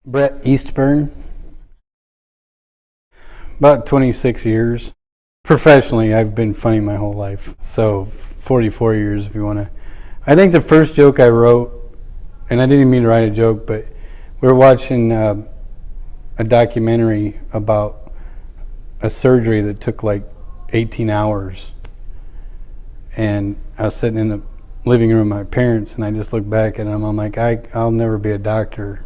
Eastburn, about 26 years. Professionally, I've been funny my whole life, so 44 years if you want to. I think the first joke I wrote, and I didn't even mean to write a joke, but we were watching a documentary about a surgery that took like 18 hours. And I was sitting in the living room with my parents, and I just looked back at them. I'm like, I'll never be a doctor.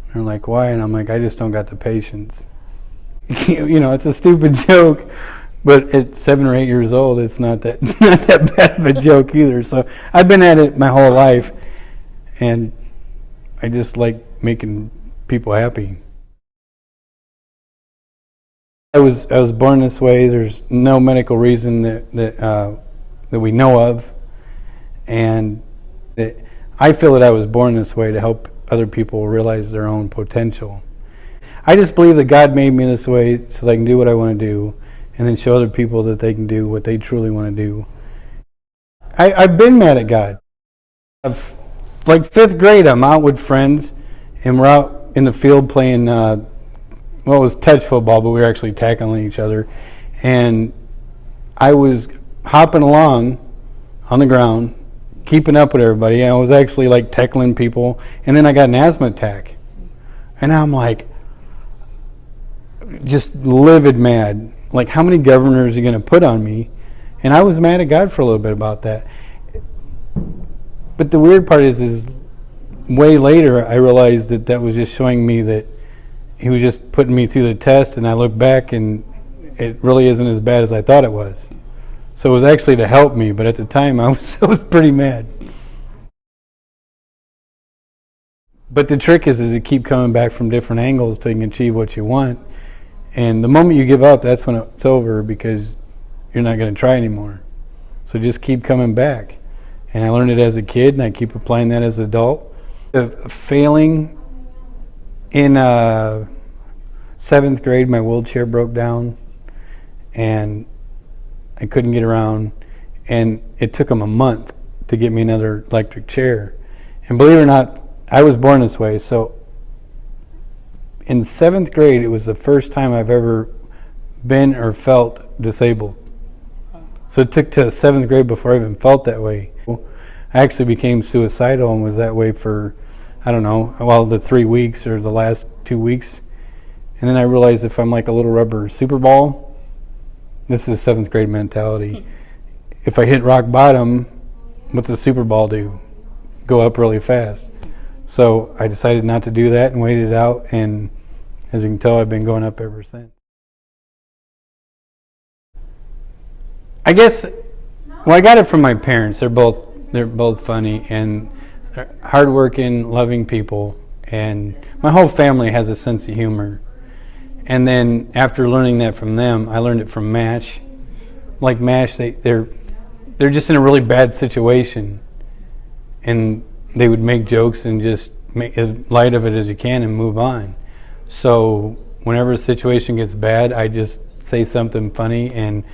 And they're like, why? And I'm like, I just don't got the patience. You know, it's a stupid joke, but at 7 or 8 years old, it's not that not that bad of a joke either. So I've been at it my whole life, and I just like making people happy. I was born this way. There's no medical reason that we know of, and I feel that I was born this way to help other people realize their own potential. I just believe that God made me this way so that I can do what I want to do, and then show other people that they can do what they truly want to do. I've been mad at God. Like 5th grade, I'm out with friends, and we're out in the field playing, well, it was touch football, but we were actually tackling each other. And I was hopping along on the ground, keeping up with everybody. I was actually like tackling people, and then I got an asthma attack. And I'm like, just livid mad. Like, how many governors are you going to put on me? And I was mad at God for a little bit about that. But the weird part is way later I realized that that was just showing me that He was just putting me through the test, and I look back and it really isn't as bad as I thought it was. So it was actually to help me, but at the time I was pretty mad. But the trick is to keep coming back from different angles till you can achieve what you want. And the moment you give up, that's when it's over, because you're not going to try anymore. So just keep coming back. And I learned it as a kid, and I keep applying that as an adult. Failing in 7th grade, my wheelchair broke down, and I couldn't get around. And it took them a month to get me another electric chair. And believe it or not, I was born this way. So in 7th grade, it was the first time I've ever been or felt disabled. So it took to 7th grade before I even felt that way. I actually became suicidal and was that way for, I don't know, well, the 3 weeks or the last 2 weeks. And then I realized if I'm like a little rubber super ball, this is 7th grade mentality. If I hit rock bottom, what's a super ball do? Go up really fast. So I decided not to do that and waited it out, and as you can tell, I've been going up ever since. I guess, well, I got it from my parents. They're both funny and hardworking, loving people, and my whole family has a sense of humor. And then after learning that from them, I learned it from MASH. Like MASH, they're just in a really bad situation, and they would make jokes and just make as light of it as you can and move on. So whenever a situation gets bad, I just say something funny and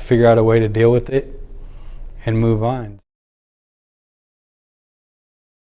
figure out a way to deal with it and move on.